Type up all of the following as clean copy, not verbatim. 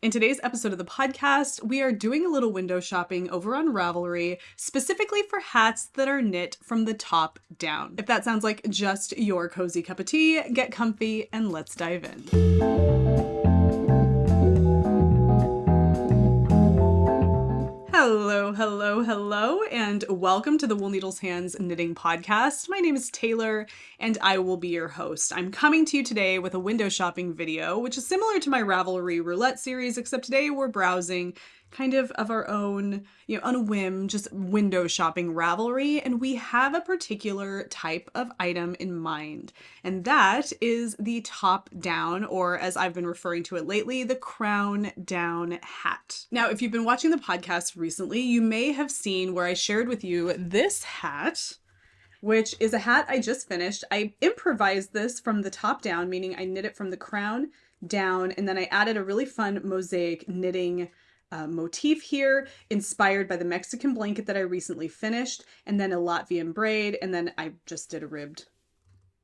In today's episode of the podcast, we are doing a little window shopping over on Ravelry, specifically for hats that are knit from the top down. If that sounds like just your cozy cup of tea, get comfy and let's dive in. Hello, and welcome to the Wool Needles Hands Knitting Podcast. My name is Tayler, and I will be your host. I'm coming to you today with a window shopping video, which is similar to my Ravelry roulette series, except today we're browsing kind of our own, on a whim, just window shopping Ravelry, and we have a particular type of item in mind, and that is the top down, or as I've been referring to it lately, the crown down hat. Now, if you've been watching the podcast recently, you may have seen where I shared with you this hat, which is a hat I just finished. I improvised this from the top down, meaning I knit it from the crown down, and then I added a really fun mosaic knitting motif here, inspired by the Mexican blanket that I recently finished, and then a Latvian braid, and then I just did a ribbed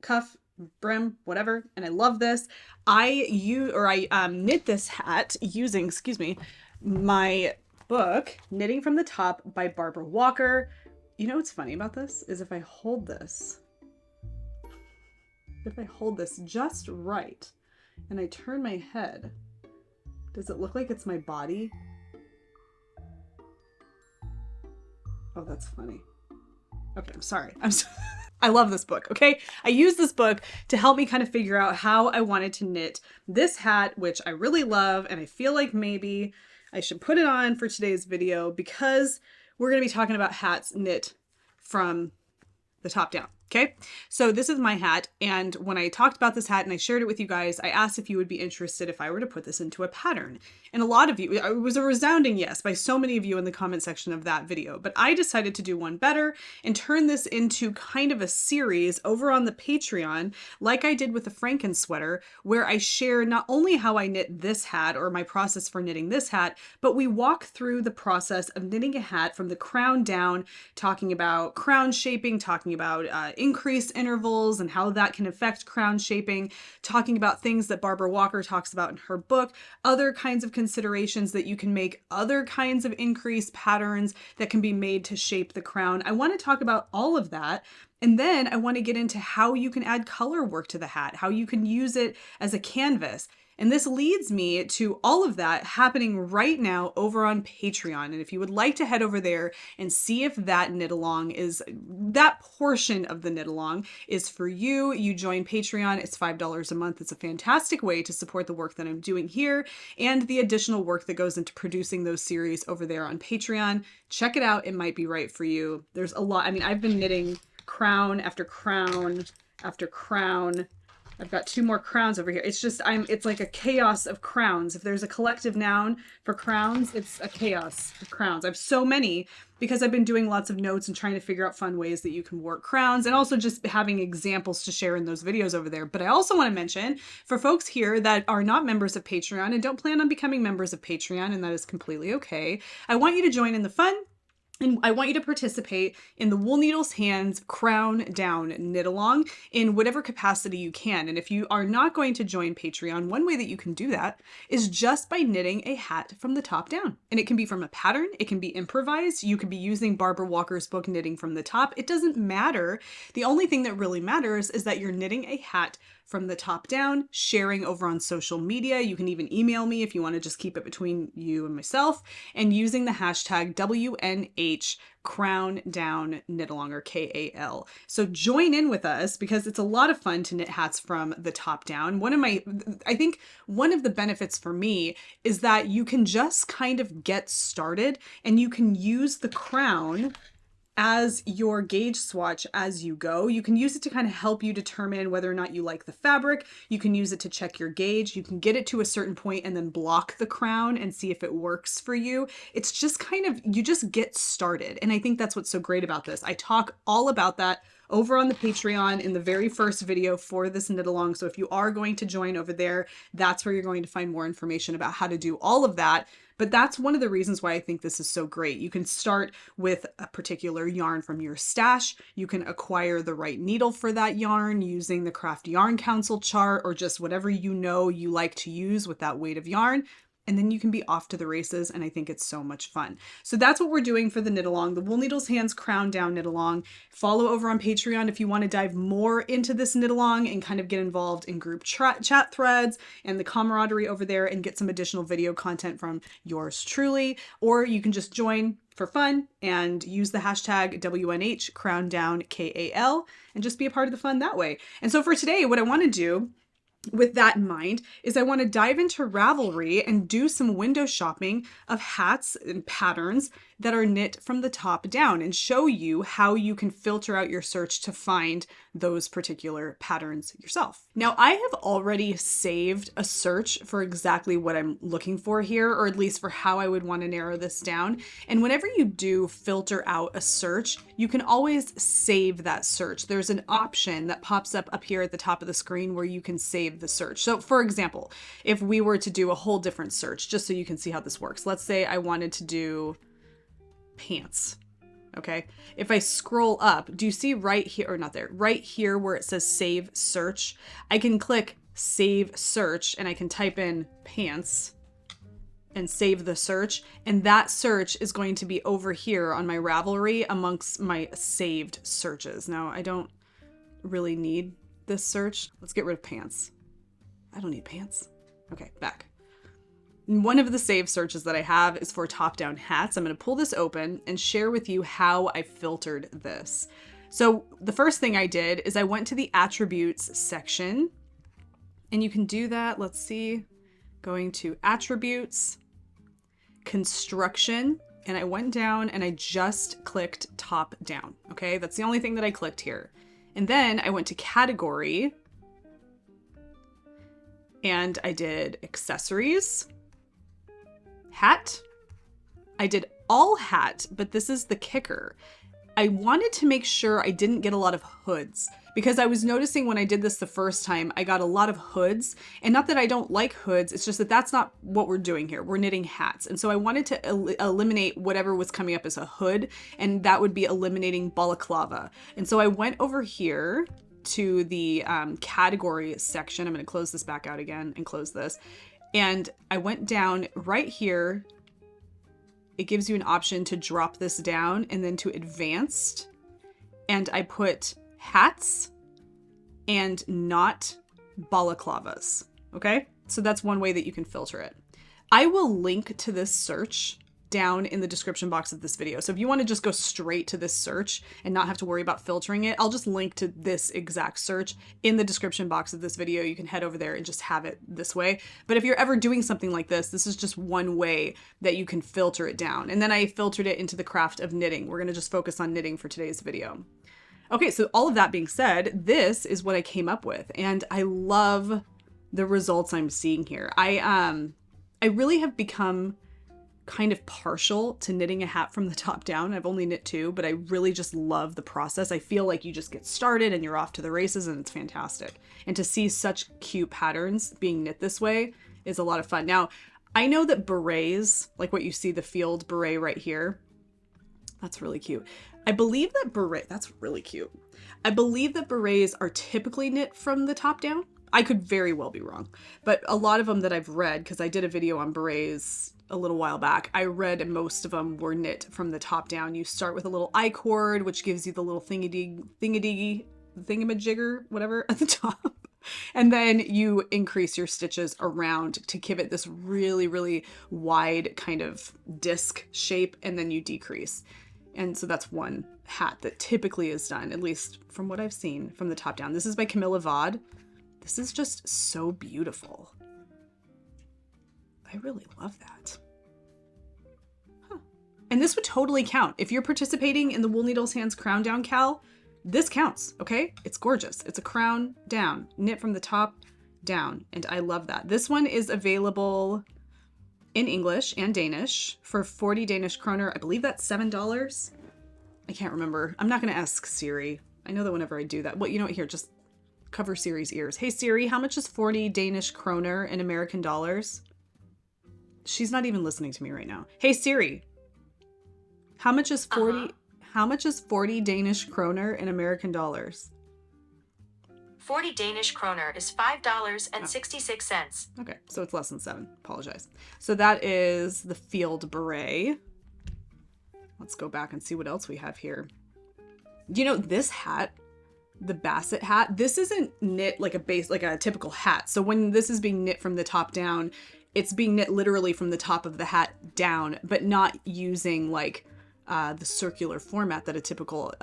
cuff, brim, whatever, and I love this. I knit this hat using, my book, Knitting from the Top by Barbara Walker. You know what's funny about this is if I hold this just right, and I turn my head, does it look like it's my body? Oh, that's funny. Okay, I'm sorry. I love this book, okay? I use this book to help me kind of figure out how I wanted to knit this hat, which I really love, and I feel like maybe I should put it on for today's video because we're going to be talking about hats knit from the top down. Okay, so this is my hat, and when I talked about this hat and I shared it with you guys, I asked if you would be interested if I were to put this into a pattern. And a lot of you, it was a resounding yes by so many of you in the comment section of that video, but I decided to do one better and turn this into kind of a series over on the Patreon, like I did with the Franken sweater, where I share not only how I knit this hat or my process for knitting this hat, but we walk through the process of knitting a hat from the crown down, talking about crown shaping, talking about increase intervals and how that can affect crown shaping, talking about things that Barbara Walker talks about in her book, other kinds of considerations that you can make, other kinds of increase patterns that can be made to shape the crown. I want to talk about all of that. And then I want to get into how you can add color work to the hat, how you can use it as a canvas. And this leads me to all of that happening right now over on Patreon. And if you would like to head over there and see if that knit along is, that portion of the knit along is for you, you join Patreon. It's $5 a month. It's a fantastic way to support the work that I'm doing here and the additional work that goes into producing those series over there on Patreon. Check it out. It might be right for you. There's a lot. I mean, I've been knitting crown after crown after crown. I've got two more crowns over here. It's like a chaos of crowns. If there's a collective noun for crowns, it's a chaos of crowns. I have so many because I've been doing lots of notes and trying to figure out fun ways that you can work crowns and also just having examples to share in those videos over there. But I also want to mention for folks here that are not members of Patreon and don't plan on becoming members of Patreon, and that is completely okay, I want you to join in the fun. And I want you to participate in the Wool Needles Hands Crown Down Knit Along in whatever capacity you can. And if you are not going to join Patreon, one way that you can do that is just by knitting a hat from the top down. And it can be from a pattern. It can be improvised. You could be using Barbara Walker's book, Knitting from the Top. It doesn't matter. The only thing that really matters is that you're knitting a hat from the top down, sharing over on social media. You can even email me if you want to just keep it between you and myself, and using the hashtag WNH KrownDownHatKAL or KAL. So join in with us because it's a lot of fun to knit hats from the top down. I think one of the benefits for me is that you can just kind of get started and you can use the crown as your gauge swatch as you go. You can use it to kind of help you determine whether or not you like the fabric. You can use it to check your gauge. You can get it to a certain point and then block the crown and see if it works for you. It's just kind of, you just get started. And I think that's what's so great about this. I talk all about that over on the Patreon in the very first video for this knit along. So if you are going to join over there, that's where you're going to find more information about how to do all of that. But that's one of the reasons why I think this is so great. You can start with a particular yarn from your stash. You can acquire the right needle for that yarn using the Craft Yarn Council chart or just whatever you know you like to use with that weight of yarn. and then you can be off to the races. And I think it's so much fun. So that's what we're doing for the knit along, the Wool Needles Hands Crown Down knit along. Follow over on Patreon if you want to dive more into this knit along and kind of get involved in group chat threads and the camaraderie over there and get some additional video content from yours truly. Or you can just join for fun and use the hashtag WNHCrownDownKAL and just be a part of the fun that way. And so for today, what I want to do with that in mind is I want to dive into Ravelry and do some window shopping of hats and patterns that are knit from the top down and show you how you can filter out your search to find those particular patterns yourself. Now, I have already saved a search for exactly what I'm looking for here, or at least for how I would want to narrow this down. And whenever you do filter out a search, you can always save that search. There's an option that pops up here at the top of the screen where you can save the search. So for example, if we were to do a whole different search, just so you can see how this works, let's say I wanted to do pants. Okay. If I scroll up, do you see right here, or not there, right here where it says save search, I can click save search and I can type in pants and save the search. And that search is going to be over here on my Ravelry amongst my saved searches. Now, I don't really need this search. Let's get rid of pants. I don't need pants. Okay, back. One of the saved searches that I have is for top-down hats. I'm going to pull this open and share with you how I filtered this. So the first thing I did is I went to the attributes section, and you can do that. Let's see, going to attributes, construction, and I went down and I just clicked top down. Okay, that's the only thing that I clicked here. And then I went to category and I did accessories, hat. I did all hat, but this is the kicker. I wanted to make sure I didn't get a lot of hoods because I was noticing when I did this the first time, I got a lot of hoods, and not that I don't like hoods. It's just that that's not what we're doing here. We're knitting hats. And so I wanted to eliminate whatever was coming up as a hood, and that would be eliminating balaclava. And so I went over here to the category section. I'm going to close this back out again and close this. And I went down right here. It gives you an option to drop this down and then to advanced. And I put hats and not balaclavas. Okay. So that's one way that you can filter it. I will link to this search down in the description box of this video. So if you want to just go straight to this search and not have to worry about filtering it, I'll just link to this exact search in the description box of this video. You can head over there and just have it this way. But if you're ever doing something like this, this is just one way that you can filter it down. And then I filtered it into the craft of knitting. We're going to just focus on knitting for today's video. Okay, so all of that being said, this is what I came up with, and I love the results I'm seeing here. I really have become kind of partial to knitting a hat from the top down. I've only knit 2, but I really just love the process. I feel like you just get started and you're off to the races, and it's fantastic. And to see such cute patterns being knit this way is a lot of fun. Now, I know that berets, like what you see, the field beret right here, that's really cute. I believe that that's really cute. I believe that berets are typically knit from the top down. I could very well be wrong, but a lot of them that I've read, because I did a video on berets a little while back, I read most of them were knit from the top down. You start with a little I-cord, which gives you the little thingamajigger, whatever, at the top. And then you increase your stitches around to give it this really, really wide kind of disc shape, and then you decrease. And so that's one hat that typically is done, at least from what I've seen, from the top down. This is by Camilla Vaude. This is just so beautiful. I really love that. Huh. And this would totally count. If you're participating in the Wool Needles Hands Crowndown KAL, this counts, okay? It's gorgeous. It's a crown down, knit from the top down, and I love that. This one is available in English and Danish for 40 Danish kroner. I believe that's $7. I can't remember. I'm not going to ask Siri. I know that whenever I do that, well, you know what, here, just cover Siri's ears. Hey Siri, how much is 40 Danish kroner in American dollars? She's not even listening to me right now. Hey Siri, how much is 40 Danish kroner in American dollars? 40 Danish kroner is $5.66. Okay, so it's less than 7. Apologize. So that is the field beret. Let's go back and see what else we have here. You know, this hat, the basset hat, this isn't knit like a typical hat. So when this is being knit from the top down, it's being knit literally from the top of the hat down, but not using like the circular format that a typical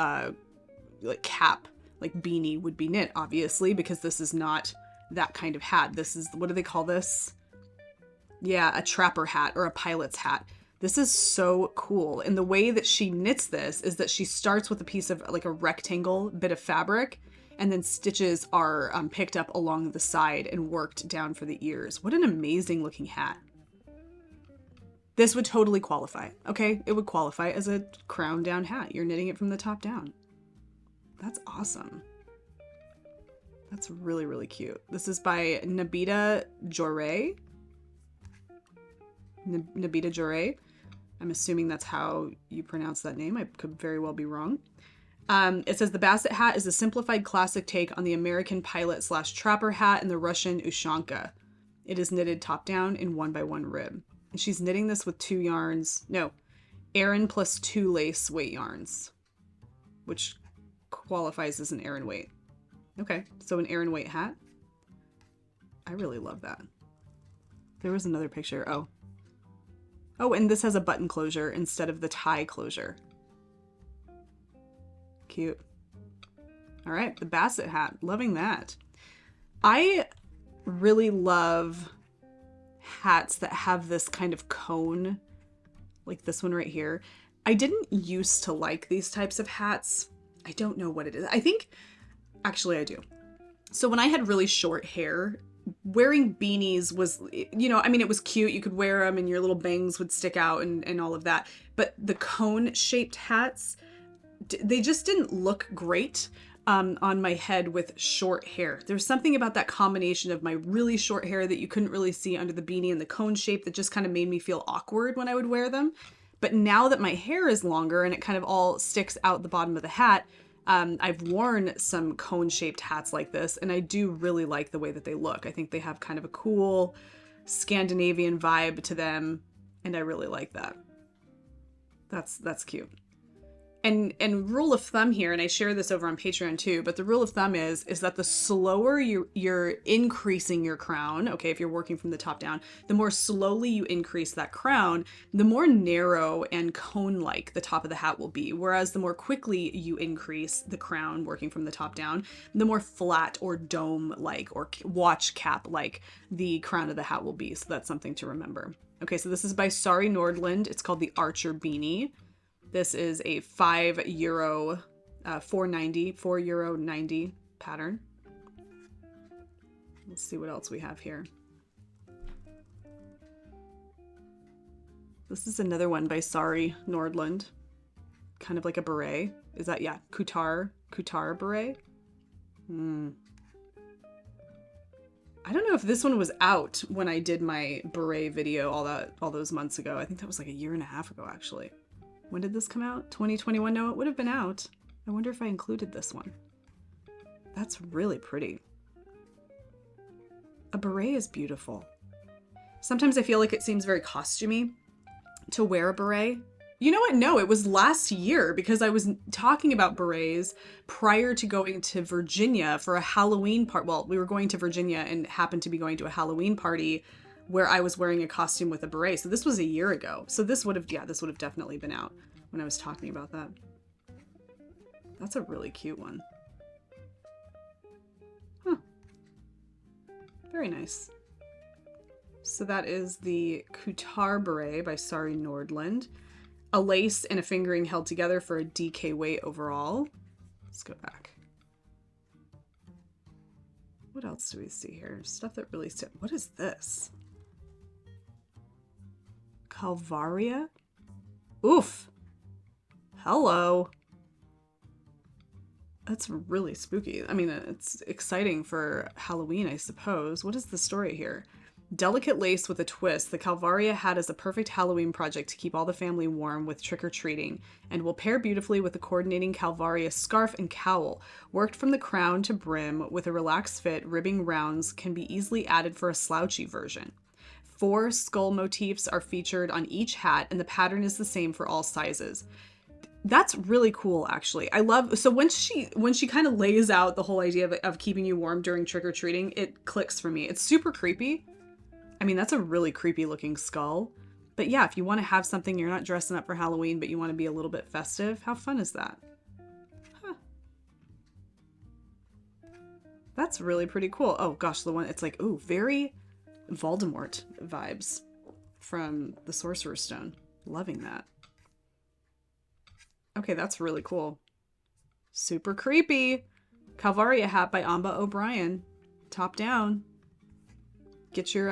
like cap, like beanie would be knit, obviously, because this is not that kind of hat. This is, what do they call this? Yeah, a trapper hat or a pilot's hat. This is so cool. And the way that she knits this is that she starts with a piece of like a rectangle bit of fabric, and then stitches are picked up along the side and worked down for the ears. What an amazing looking hat. This would totally qualify, okay? It would qualify as a crown down hat. You're knitting it from the top down. That's awesome. That's really, really cute. This is by Nabita Jore. Nabita Jore. I'm assuming that's how you pronounce that name. I could very well be wrong. It says the basset hat is a simplified classic take on the American pilot / trapper hat and the Russian ushanka. It is knitted top down in 1x1 rib. And she's knitting this with 2 yarns. No, Aran plus 2 lace weight yarns, which qualifies as an Aran weight. Okay, so an Aran weight hat. I really love that. There was another picture. Oh, and this has a button closure instead of the tie closure. Cute. All right, the basset hat. Loving that. I really love hats that have this kind of cone, like this one right here. I didn't used to like these types of hats. I don't know what it is. I think, actually I do. So when I had really short hair, wearing beanies was, you know, I mean, it was cute. You could wear them and your little bangs would stick out and all of that. But the cone shaped hats, they just didn't look great on my head with short hair. There's something about that combination of my really short hair that you couldn't really see under the beanie and the cone shape that just kind of made me feel awkward when I would wear them. But now that my hair is longer and it kind of all sticks out the bottom of the hat, I've worn some cone-shaped hats like this, and I do really like the way that they look. I think they have kind of a cool Scandinavian vibe to them, and I really like that. That's cute. And rule of thumb here, and I share this over on Patreon too, but the rule of thumb is that the slower you're increasing your crown, okay, if you're working from the top down, the more slowly you increase that crown, the more narrow and cone-like the top of the hat will be. Whereas the more quickly you increase the crown working from the top down, the more flat or dome-like or watch cap-like the crown of the hat will be. So that's something to remember. Okay, so this is by Sari Nordland. It's called the Archer Beanie. This is a €4.90 pattern. Let's see what else we have here. This is another one by Sari Nordland. Kind of like a beret. Is that, yeah, Kutar beret? I don't know if this one was out when I did my beret video all those months ago. I think that was like a year and a half ago, actually. When did this come out? 2021? No, it would have been out. I wonder if I included this one. That's really pretty. A beret is beautiful. Sometimes I feel like it seems very costumey to wear a beret. You know what? No, it was last year because I was talking about berets prior to going to Virginia for a Halloween party. Well, we were going to Virginia and happened to be going to a Halloween party where I was wearing a costume with a beret. So this was a year ago. So this would have definitely been out when I was talking about that. That's a really cute one. Huh. Very nice. So that is the Kutar beret by Sari Nordland. A lace and a fingering held together for a DK weight overall. Let's go back. What else do we see here? Stuff that really stood. What is this? Calvaria? Oof. Hello. That's really spooky. I mean, it's exciting for Halloween, I suppose. What is the story here? Delicate lace with a twist, the Calvaria hat is a perfect Halloween project to keep all the family warm with trick-or-treating, and will pair beautifully with the coordinating Calvaria scarf and cowl. Worked from the crown to brim with a relaxed fit, ribbing rounds can be easily added for a slouchy version. 4 skull motifs are featured on each hat, and the pattern is the same for all sizes. That's really cool, actually. I love, so when she kind of lays out the whole idea of keeping you warm during trick-or-treating, it clicks for me. It's super creepy. I mean, that's a really creepy looking skull. But yeah, if you want to have something, you're not dressing up for Halloween, but you want to be a little bit festive, how fun is that? Huh. That's really pretty cool. Oh gosh, the one, it's like, ooh, very Voldemort vibes from the Sorcerer's Stone. Loving that. Okay, that's really cool. Super creepy. Calvaria hat by Amba O'Brien. Top down. Get your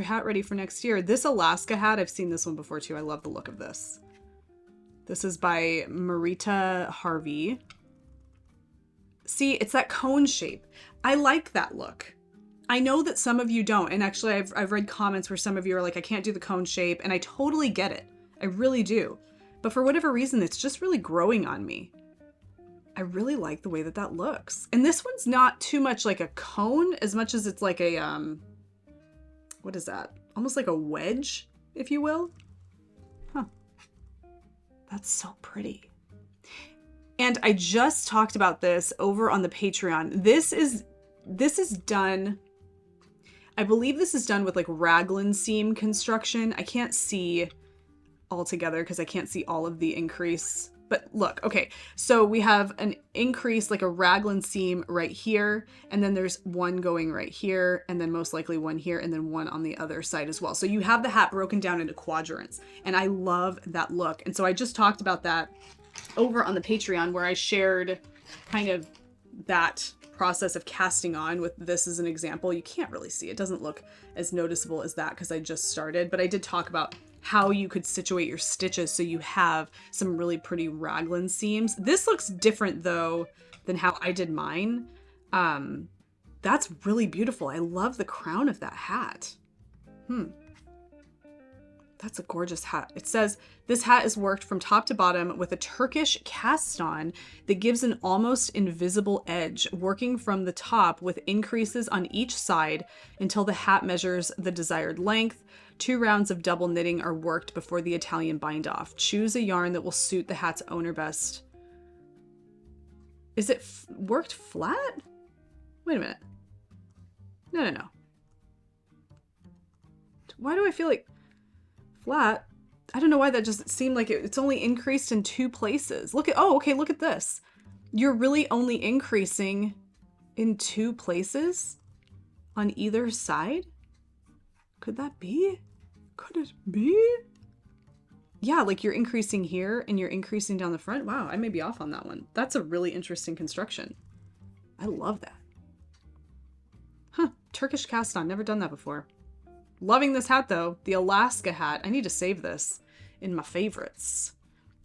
hat ready for next year. This Alaska hat, I've seen this one before too. I love the look of this. This is by Marita Harvey. See, it's that cone shape. I like that look. I know that some of you don't, and actually I've read comments where some of you are like, I can't do the cone shape, and I totally get it. I really do. But for whatever reason, it's just really growing on me. I really like the way that that looks. And this one's not too much like a cone as much as it's like a, what is that? Almost like a wedge, if you will. Huh. That's so pretty. And I just talked about this over on the Patreon. This is done, I believe this is done with like raglan seam construction. I can't see all together because I can't see all of the increase. But look, okay, so we have an increase, like a raglan seam right here, and then there's one going right here, and then most likely one here, and then one on the other side as well. So you have the hat broken down into quadrants, and I love that look. And so I just talked about that over on the Patreon, where I shared kind of that process of casting on with this as an example. You can't really see, it doesn't look as noticeable as that because I just started, but I did talk about how you could situate your stitches so you have some really pretty raglan seams. This looks different though than how I did mine. That's really beautiful. I love the crown of that hat. That's a gorgeous hat. It says, this hat is worked from top to bottom with a Turkish cast on that gives an almost invisible edge, working from the top with increases on each side until the hat measures the desired length. 2 rounds of double knitting are worked before the Italian bind off. Choose a yarn that will suit the hat's owner best. Is it worked flat? Wait a minute. No. Why do I feel like flat? I don't know why that just seemed like it's only increased in 2 places. Look at, oh, okay, look at this. You're really only increasing in 2 places on either side? Could that be? Could it be? Yeah, like you're increasing here and you're increasing down the front. Wow, I may be off on that one. That's a really interesting construction. I love that. Huh, Turkish cast on, never done that before. Loving this hat though, the Alaska hat. I need to save this in my favorites.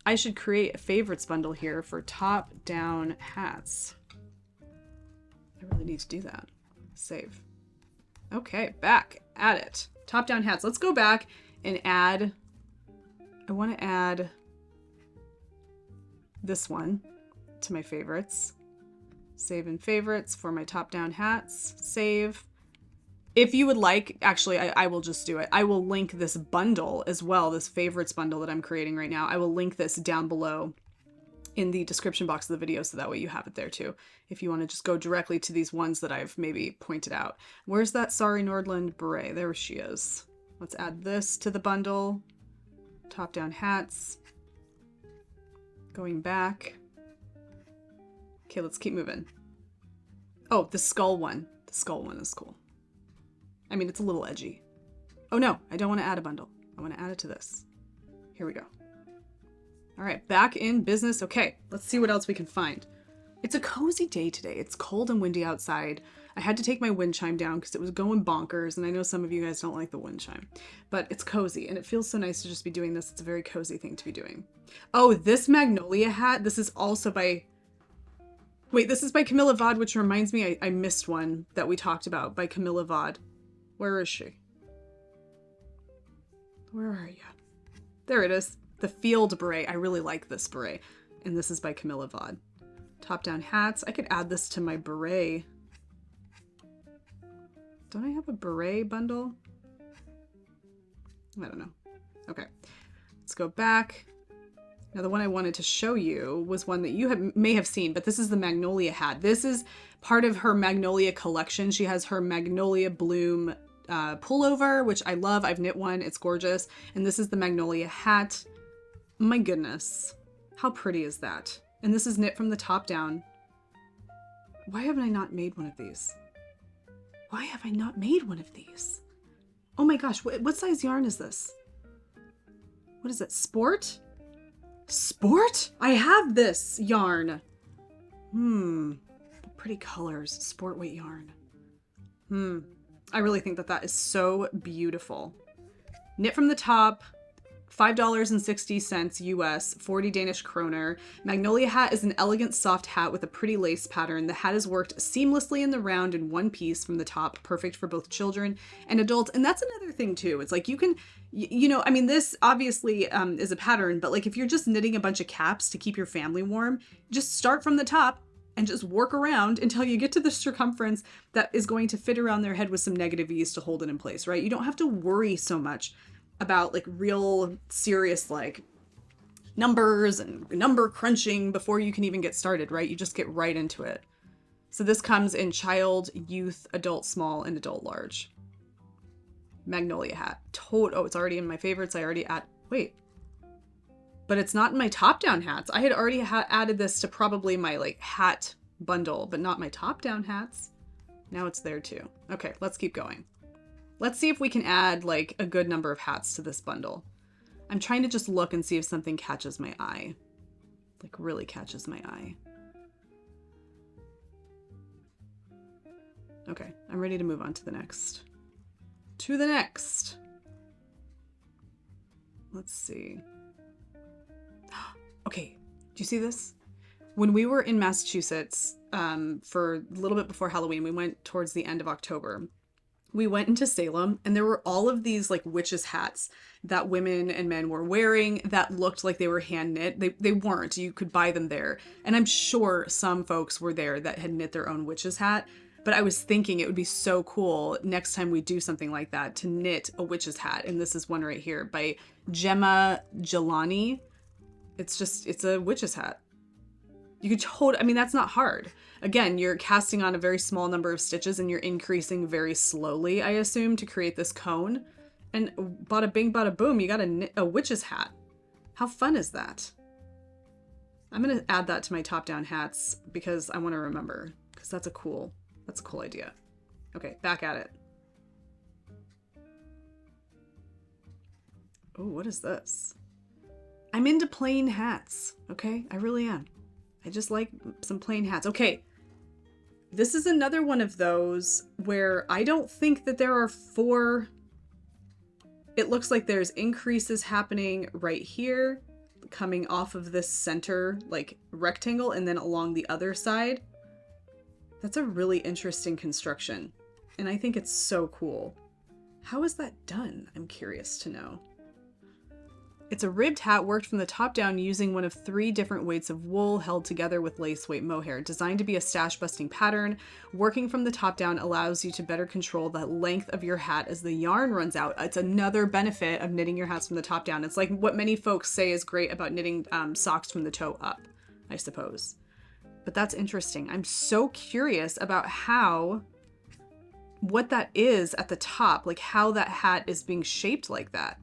I should create a favorites bundle here for top down hats. I really need to do that. Save. Okay, back at it. Top down hats. Let's go back and add, I want to add this one to my favorites. Save in favorites for my top down hats. Save. If you would like, actually, I will just do it. I will link this bundle as well, this favorites bundle that I'm creating right now. I will link this down below in the description box of the video, so that way you have it there too. If you want to just go directly to these ones that I've maybe pointed out. Where's that Sari Nordland beret? There she is. Let's add this to the bundle. Top down hats. Going back. Okay, let's keep moving. Oh, the skull one. The skull one is cool. I mean, it's a little edgy. Oh no, I don't want to add a bundle. I want to add it to this. Here we go. All right, back in business. Okay, let's see what else we can find. It's a cozy day today. It's cold and windy outside. I had to take my wind chime down because it was going bonkers, and I know some of you guys don't like the wind chime, but it's cozy, and it feels so nice to just be doing this. It's a very cozy thing to be doing. Oh, this Magnolia hat, this is also by... Wait, this is by Camilla Vod, which reminds me I missed one that we talked about by Camilla Vod. Where is she? Where are you? There it is. The Field Beret. I really like this beret. And this is by Camilla Vaude. Top-down hats. I could add this to my beret. Don't I have a beret bundle? I don't know. Okay. Let's go back. Now the one I wanted to show you was one that you may have seen, but this is the Magnolia hat. This is part of her Magnolia collection. She has her Magnolia Bloom pullover, which I love. I've knit one. It's gorgeous. And this is the Magnolia hat. My goodness. How pretty is that? And this is knit from the top down. Why haven't I not made one of these? Why have I not made one of these? Oh my gosh, what size yarn is this? What is it? Sport? Sport? I have this yarn. Pretty colors. Sport weight yarn. I really think that that is so beautiful. Knit from the top. $5.60 US, 40 Danish kroner. Magnolia hat is an elegant soft hat with a pretty lace pattern. The hat is worked seamlessly in the round in one piece from the top, perfect for both children and adults. And that's another thing too. It's like you can, you know, I mean, this obviously is a pattern, but like if you're just knitting a bunch of caps to keep your family warm, just start from the top and just work around until you get to the circumference that is going to fit around their head with some negative ease to hold it in place, right? You don't have to worry so much about like real serious like numbers and number crunching before you can even get started, right? You just get right into it. So this comes in child, youth, adult small, and adult large. Magnolia hat. Oh, it's already in my favorites. I already wait. But it's not in my top-down hats. I had already added this to probably my like hat bundle, but not my top-down hats. Now it's there too. Okay, let's keep going. Let's see if we can add like a good number of hats to this bundle. I'm trying to just look and see if something catches my eye. Like really catches my eye. Okay, I'm ready to move on to the next. To the next. Let's see. Okay, do you see this? When we were in Massachusetts for a little bit before Halloween, we went towards the end of October. We went into Salem and there were all of these like witches hats that women and men were wearing that looked like they were hand knit. They weren't. You could buy them there. And I'm sure some folks were there that had knit their own witches hat. But I was thinking it would be so cool next time we do something like that to knit a witch's hat. And this is one right here by Gemma Jelani. It's a witch's hat. You could I mean, that's not hard. Again, you're casting on a very small number of stitches and you're increasing very slowly, I assume, to create this cone. And bada bing, bada boom, you got a witch's hat. How fun is that? I'm going to add that to my top-down hats because I want to remember. Because that's a cool idea. Okay, back at it. Oh, what is this? I'm into plain hats, okay? I really am. I just like some plain hats. Okay, this is another one of those where I don't think that there are 4. It looks like there's increases happening right here, coming off of this center, like, rectangle, and then along the other side. That's a really interesting construction, and I think it's so cool. How is that done? I'm curious to know. It's a ribbed hat worked from the top down using one of 3 different weights of wool held together with lace weight mohair. Designed to be a stash busting pattern, working from the top down allows you to better control the length of your hat as the yarn runs out. It's another benefit of knitting your hats from the top down. It's like what many folks say is great about knitting socks from the toe up, I suppose. But that's interesting. I'm so curious about what that is at the top, like how that hat is being shaped like that.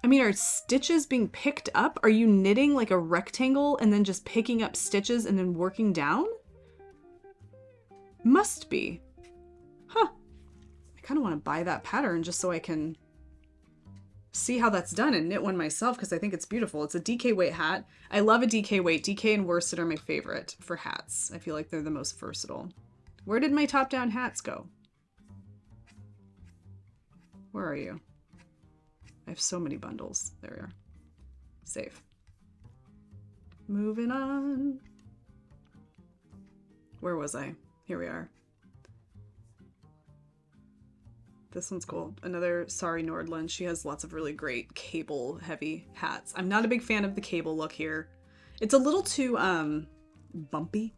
I mean, are stitches being picked up? Are you knitting like a rectangle and then just picking up stitches and then working down? Must be. Huh. I kind of want to buy that pattern just so I can see how that's done and knit one myself because I think it's beautiful. It's a DK weight hat. I love a DK weight. DK and worsted are my favorite for hats. I feel like they're the most versatile. Where did my top-down hats go? Where are you? I have so many bundles. There we are. Save. Moving on. Where was I? Here we are. This one's cool. Another Sari Nordlund. She has lots of really great cable heavy hats. I'm not a big fan of the cable look here. It's a little too bumpy.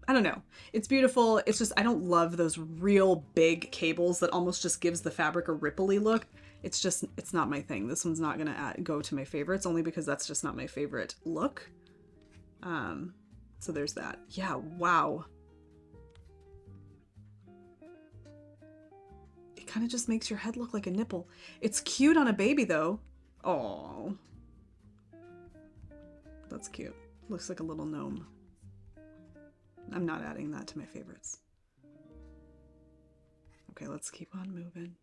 I don't know. It's beautiful. It's just, I don't love those real big cables that almost just gives the fabric a ripply look. It's just, it's not my thing. This one's not gonna go to my favorites, only because that's just not my favorite look. So there's that. Yeah, wow. It kind of just makes your head look like a nipple. It's cute on a baby though. Oh, that's cute. Looks like a little gnome. I'm not adding that to my favorites. Okay, let's keep on moving.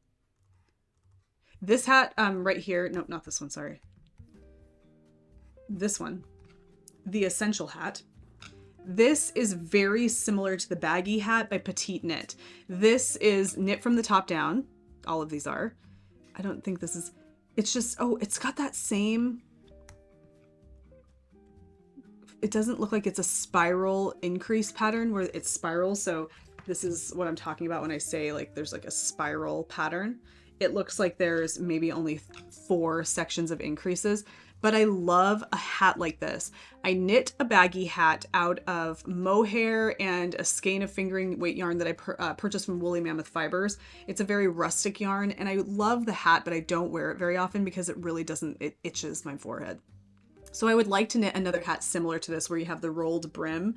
This hat right here, no, not this one, sorry. This one, the Essential hat. This is very similar to the baggy hat by Petite Knit. This is knit from the top down. All of these are. I don't think this is, it's just, oh, it's got that same, it doesn't look like it's a spiral increase pattern where it's spiral. So this is what I'm talking about when I say like there's like a spiral pattern. It looks like there's maybe only 4 sections of increases, but I love a hat like this. I knit a baggy hat out of mohair and a skein of fingering weight yarn that I purchased from Woolly Mammoth Fibers. It's a very rustic yarn and I love the hat, but I don't wear it very often because it really doesn't, it itches my forehead. So I would like to knit another hat similar to this where you have the rolled brim,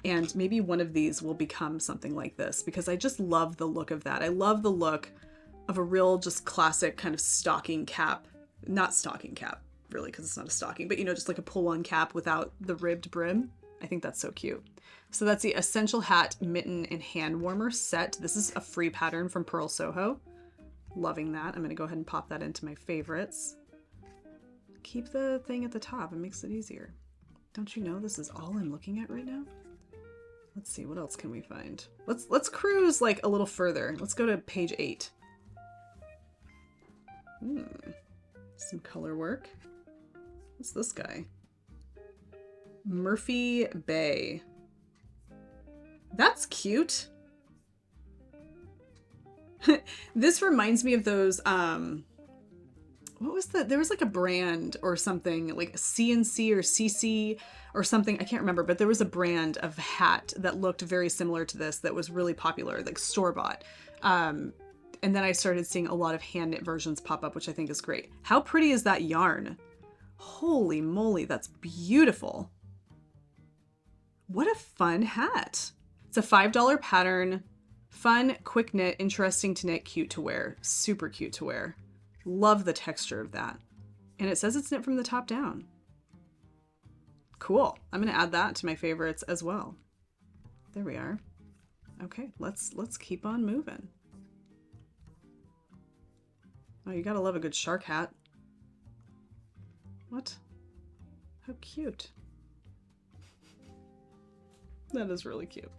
and maybe one of these will become something like this because I just love the look of that. I love the look of a real just classic kind of stocking cap, not stocking cap really because it's not a stocking, but you know, just like a pull-on cap without the ribbed brim. I think that's so cute. So that's the Essential Hat Mitten and Hand Warmer set. This is a free pattern from Pearl Soho. Loving that. I'm going to go ahead and pop that into my favorites. Keep the thing at the top. It makes it easier. Don't you know this is all I'm looking at right now? Let's see, what else can we find? Let's cruise like a little further. Let's go to page 8. Some color work. What's this guy? Murphy Bay. That's cute. This reminds me of those what was there was like a brand or something like CNC or CC or something, I can't remember, but there was a brand of hat that looked very similar to this that was really popular, like store-bought. And then I started seeing a lot of hand knit versions pop up, which I think is great. How pretty is that yarn? Holy moly, that's beautiful. What a fun hat. It's a $5 pattern. Fun, quick knit, interesting to knit, cute to wear. Super cute to wear. Love the texture of that. And it says it's knit from the top down. Cool. I'm going to add that to my favorites as well. There we are. Okay, let's keep on moving. Oh, you gotta love a good shark hat. What? How cute. That is really cute.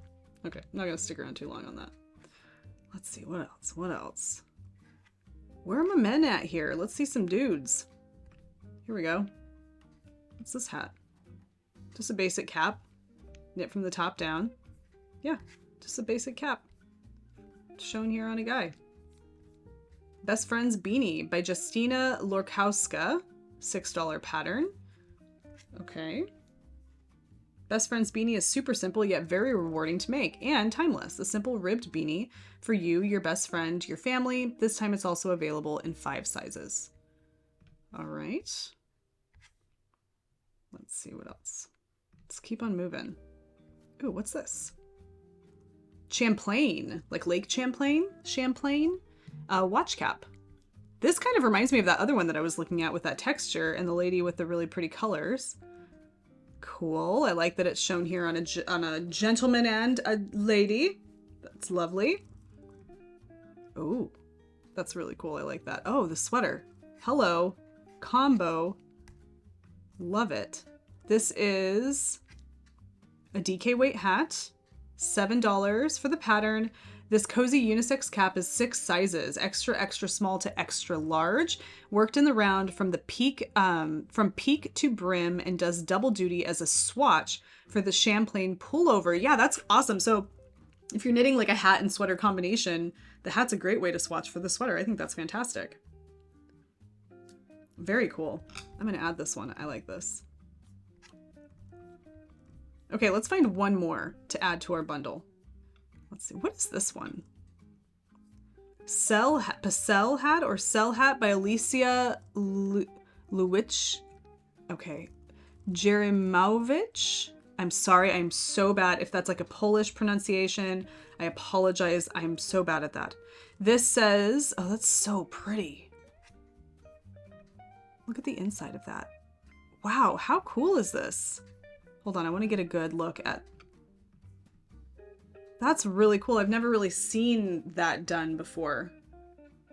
Okay, I'm not gonna stick around too long on that. Let's see, what else? What else? Where are my men at here? Let's see some dudes. Here we go. What's this hat? Just a basic cap. Knit from the top down. Yeah, just a basic cap. Shown here on a guy. Best Friends Beanie by Justina Lorkowska. $6 pattern. Okay. Best Friends Beanie is super simple yet very rewarding to make and timeless. A simple ribbed beanie for you, your best friend, your family. This time it's also available in 5 sizes. All right. Let's see what else. Let's keep on moving. Ooh, what's this? Champlain, like Lake Champlain? Champlain? Watch cap. This kind of reminds me of that other one that I was looking at with that texture and the lady with the really pretty colors. Cool. I like that it's shown here on a gentleman and a lady. That's lovely. Oh, that's really cool. I like that. Oh, the sweater. Hello. Combo. Love it. This is a DK weight hat. $7 for the pattern. This cozy unisex cap is 6 sizes, extra, extra small to extra large, worked in the round from peak to brim, and does double duty as a swatch for the Champlain pullover. Yeah, that's awesome. So If you're knitting like a hat and sweater combination, the hat's a great way to swatch for the sweater. I think that's fantastic. Very cool. I'm going to add this one. I like this. Okay, let's find one more to add to our bundle. Let's see. What is this one? Pastel Hat or Cell Hat by Alicia Lewicz. Okay. Jerimowicz. I'm sorry. I'm so bad. If that's like a Polish pronunciation, I apologize. I'm so bad at that. This says, oh, that's so pretty. Look at the inside of that. Wow. How cool is this? Hold on. I want to get a good look at. That's really cool. I've never really seen that done before.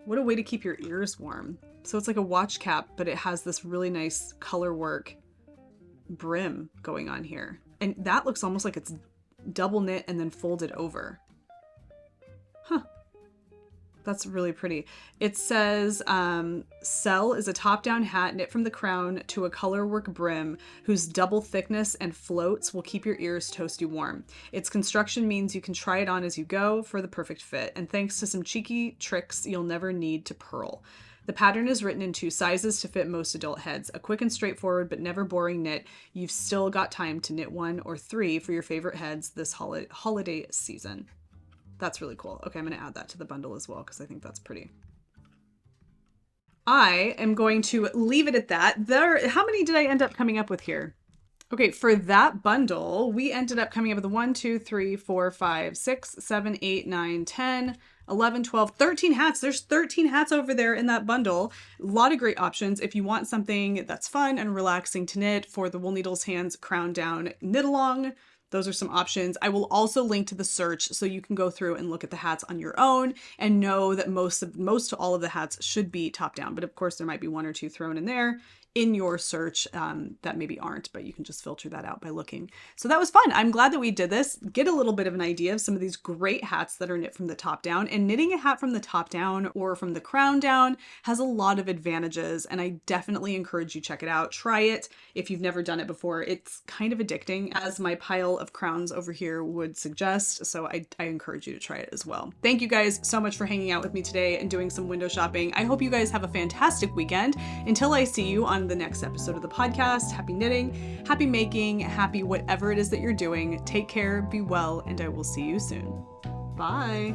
What a way to keep your ears warm. So it's like a watch cap, but it has this really nice color work brim going on here. And that looks almost like it's double knit and then folded over. Huh. That's really pretty. It says, Cell is a top-down hat knit from the crown to a colorwork brim whose double thickness and floats will keep your ears toasty warm. Its construction means you can try it on as you go for the perfect fit. And thanks to some cheeky tricks, you'll never need to purl. The pattern is written in 2 sizes to fit most adult heads. A quick and straightforward but never boring knit. You've still got time to knit 1 or 3 for your favorite heads this holiday season. That's really cool. Okay, I'm going to add that to the bundle as well because I think that's pretty. I am going to leave it at that. How many did I end up coming up with here? Okay, for that bundle, we ended up coming up with 1, 2, 3, 4, 5, 6, 7, 8, 9, 10, 11, 12, 13 hats. There's 13 hats over there in that bundle. A lot of great options. If you want something that's fun and relaxing to knit for the Wool Needles Hands Crowndown Knit Along, those are some options. I will also link to the search so you can go through and look at the hats on your own and know that most to all of the hats should be top down. But of course, there might be 1 or 2 thrown in there in your search that maybe aren't, but you can just filter that out by looking. So that was fun. I'm glad that we did this. Get a little bit of an idea of some of these great hats that are knit from the top down. And knitting a hat from the top down or from the crown down has a lot of advantages. And I definitely encourage you check it out. Try it if you've never done it before. It's kind of addicting, as my pile of crowns over here would suggest. So I encourage you to try it as well. Thank you guys so much for hanging out with me today and doing some window shopping. I hope you guys have a fantastic weekend. Until I see you on the next episode of the podcast, happy knitting, happy making, happy whatever it is that you're doing. Take care, be well, and I will see you soon. Bye.